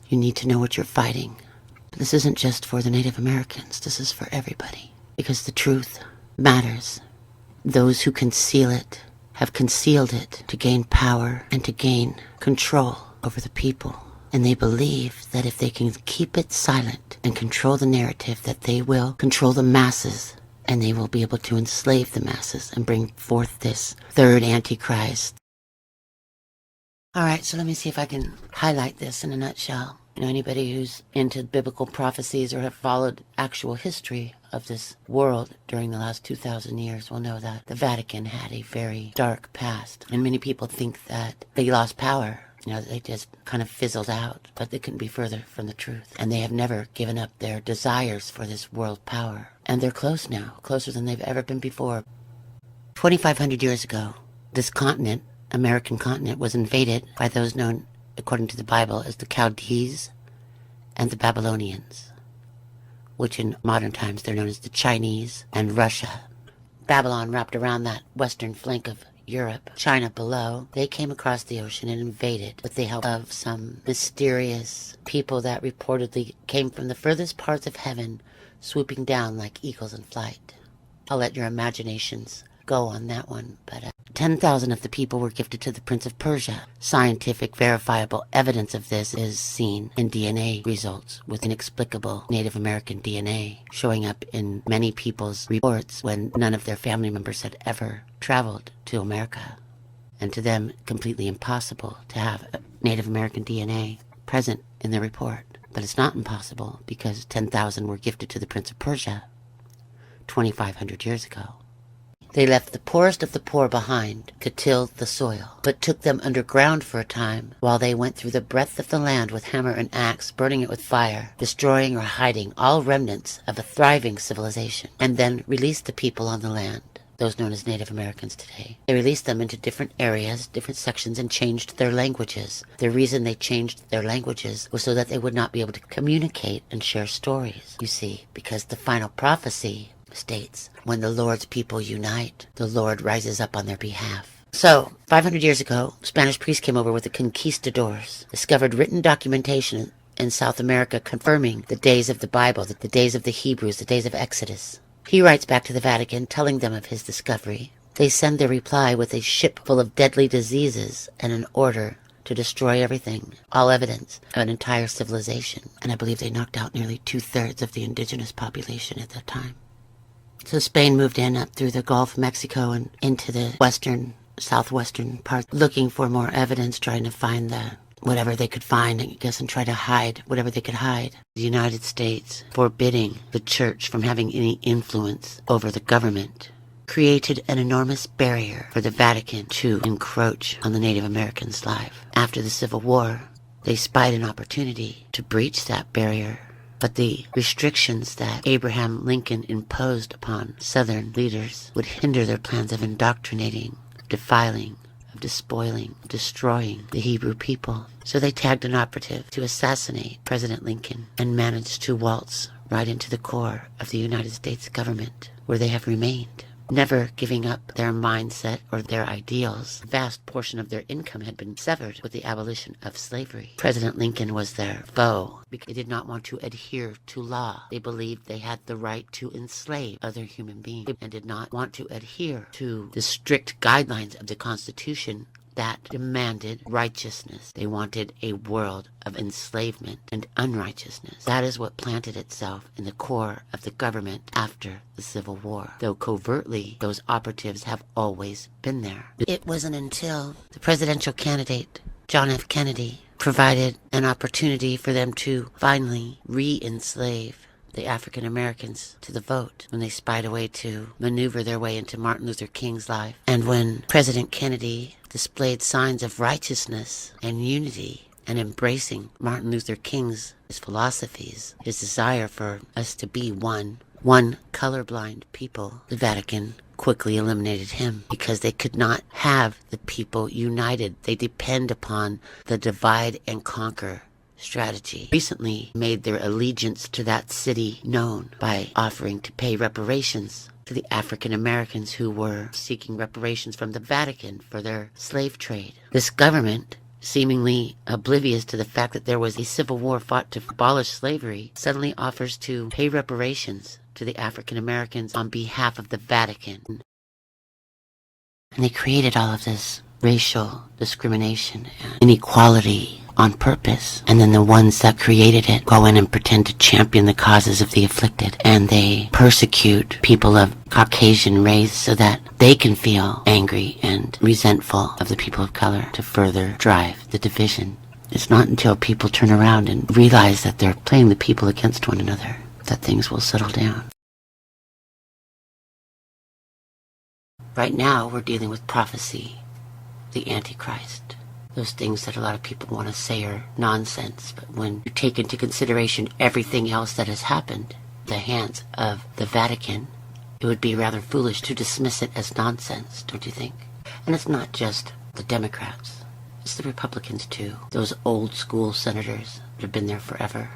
You need to know what you're fighting. This isn't just for the Native Americans. This is for everybody. Because the truth matters. Those who conceal it have concealed it to gain power and to gain control over the people. And they believe that if they can keep it silent and control the narrative, that they will control the masses, and they will be able to enslave the masses and bring forth this third Antichrist. All right, so let me see if I can highlight this in a nutshell. Anybody who's into biblical prophecies or have followed actual history of this world during the last 2,000 years will know that the Vatican had a very dark past. And many people think that they lost power. They just kind of fizzled out, but they couldn't be further from the truth. And they have never given up their desires for this world power. And they're close now, closer than they've ever been before. 2,500 years ago, this continent, American continent, was invaded by those known, according to the Bible, as the Chaldees and the Babylonians, which in modern times they're known as the Chinese and Russia. Babylon wrapped around that western flank of Europe, China below. They came across the ocean and invaded with the help of some mysterious people that reportedly came from the furthest parts of heaven, swooping down like eagles in flight. I'll let your imaginations go on that one, but 10,000 of the people were gifted to the Prince of Persia. Scientific, verifiable evidence of this is seen in DNA results, with inexplicable Native American DNA showing up in many people's reports when none of their family members had ever traveled to America. And to them, completely impossible to have Native American DNA present in their report. But it's not impossible because 10,000 were gifted to the Prince of Persia 2,500 years ago. They left the poorest of the poor behind to till the soil, but took them underground for a time while they went through the breadth of the land with hammer and axe, burning it with fire, destroying or hiding all remnants of a thriving civilization, and then released the people on the land, those known as Native Americans today. They released them into different areas, different sections, and changed their languages. The reason they changed their languages was so that they would not be able to communicate and share stories, you see, because the final prophecy states, when the Lord's people unite, the Lord rises up on their behalf. So, 500 years ago, Spanish priests came over with the conquistadors, discovered written documentation in South America confirming the days of the Bible, the days of the Hebrews, the days of Exodus. He writes back to the Vatican telling them of his discovery. They send their reply with a ship full of deadly diseases and an order to destroy everything, all evidence of an entire civilization. And I believe they knocked out nearly 2/3 of the indigenous population at that time. So Spain moved in up through the Gulf of Mexico and into the southwestern part, looking for more evidence, trying to find whatever they could find, I guess, and try to hide whatever they could hide. The United States, forbidding the church from having any influence over the government, created an enormous barrier for the Vatican to encroach on the Native Americans' life. After the Civil War, they spied an opportunity to breach that barrier. But the restrictions that Abraham Lincoln imposed upon Southern leaders would hinder their plans of indoctrinating, of defiling, of despoiling, of destroying the Hebrew people. So they tagged an operative to assassinate President Lincoln and managed to waltz right into the core of the United States government, where they have remained, never giving up their mindset or their ideals. A vast portion of their income had been severed with the abolition of slavery. President Lincoln was their foe because they did not want to adhere to law. They believed they had the right to enslave other human beings and did not want to adhere to the strict guidelines of the Constitution that demanded righteousness. They wanted a world of enslavement and unrighteousness. That is what planted itself in the core of the government after the Civil War, though covertly those operatives have always been there. It wasn't until the presidential candidate, John F. Kennedy, provided an opportunity for them to finally re-enslave the African Americans to the vote, when they spied a way to maneuver their way into Martin Luther King's life. And when President Kennedy displayed signs of righteousness and unity and embracing Martin Luther King's philosophies, his desire for us to be one colorblind people, the Vatican quickly eliminated him because they could not have the people united. They depend upon the divide and conquer strategy. Recently made their allegiance to that city known by offering to pay reparations to the African Americans who were seeking reparations from the Vatican for their slave trade. This government seemingly oblivious to the fact that there was a civil war fought to abolish slavery, suddenly offers to pay reparations to the African Americans on behalf of the Vatican. And they created all of this racial discrimination and inequality on purpose. And then the ones that created it go in and pretend to champion the causes of the afflicted. And they persecute people of Caucasian race so that they can feel angry and resentful of the people of color to further drive the division. It's not until people turn around and realize that they're playing the people against one another that things will settle down. Right now, we're dealing with prophecy, the Antichrist. Those things that a lot of people want to say are nonsense, but when you take into consideration everything else that has happened at the hands of the Vatican, it would be rather foolish to dismiss it as nonsense, don't you think? And it's not just the Democrats. It's the Republicans, too. Those old school senators that have been there forever.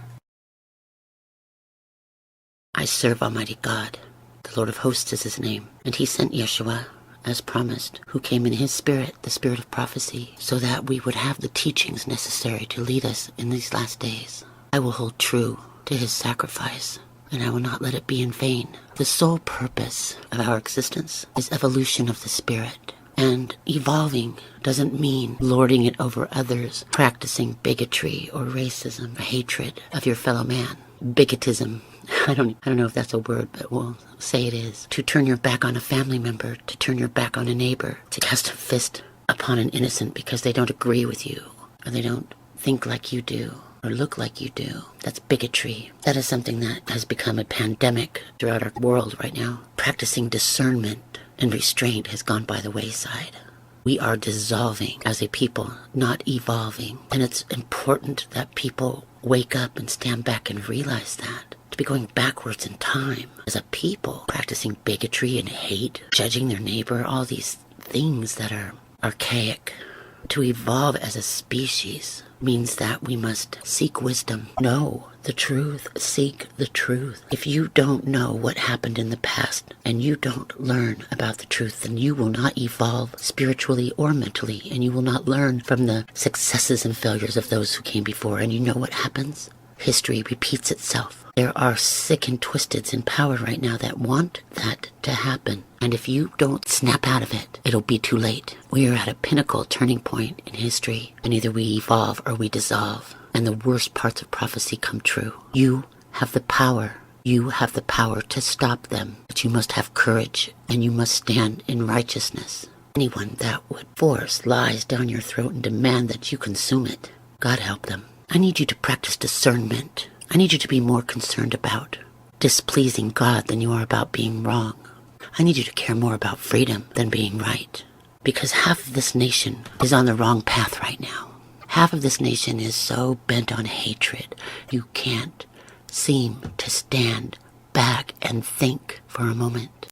I serve Almighty God. The Lord of hosts is his name, and he sent Yeshua, as promised, who came in his spirit, the spirit of prophecy, so that we would have the teachings necessary to lead us in these last days. I will hold true to his sacrifice, and I will not let it be in vain. The sole purpose of our existence is evolution of the spirit, and evolving doesn't mean lording it over others, practicing bigotry or racism or hatred of your fellow man. Bigotism. I don't know if that's a word, but we'll say it is. To turn your back on a family member, to turn your back on a neighbor, to cast a fist upon an innocent because they don't agree with you, or they don't think like you do, or look like you do. That's bigotry. That is something that has become a pandemic throughout our world right now. Practicing discernment and restraint has gone by the wayside. We are dissolving as a people, not evolving. And it's important that people wake up and stand back and realize that. To be going backwards in time as a people, practicing bigotry and hate, judging their neighbor, all these things that are archaic. To evolve as a species means that we must seek wisdom, know the truth, seek the truth. If you don't know what happened in the past and you don't learn about the truth, then you will not evolve spiritually or mentally, and you will not learn from the successes and failures of those who came before. And you know what happens? History repeats itself. There are sick and twisteds in power right now that want that to happen. And if you don't snap out of it, it'll be too late. We are at a pinnacle turning point in history, and either we evolve or we dissolve, and the worst parts of prophecy come true. You have the power. You have the power to stop them, but you must have courage, and you must stand in righteousness. Anyone that would force lies down your throat and demand that you consume it, God help them. I need you to practice discernment. I need you to be more concerned about displeasing God than you are about being wrong. I need you to care more about freedom than being right. Because half of this nation is on the wrong path right now. Half of this nation is so bent on hatred, you can't seem to stand back and think for a moment.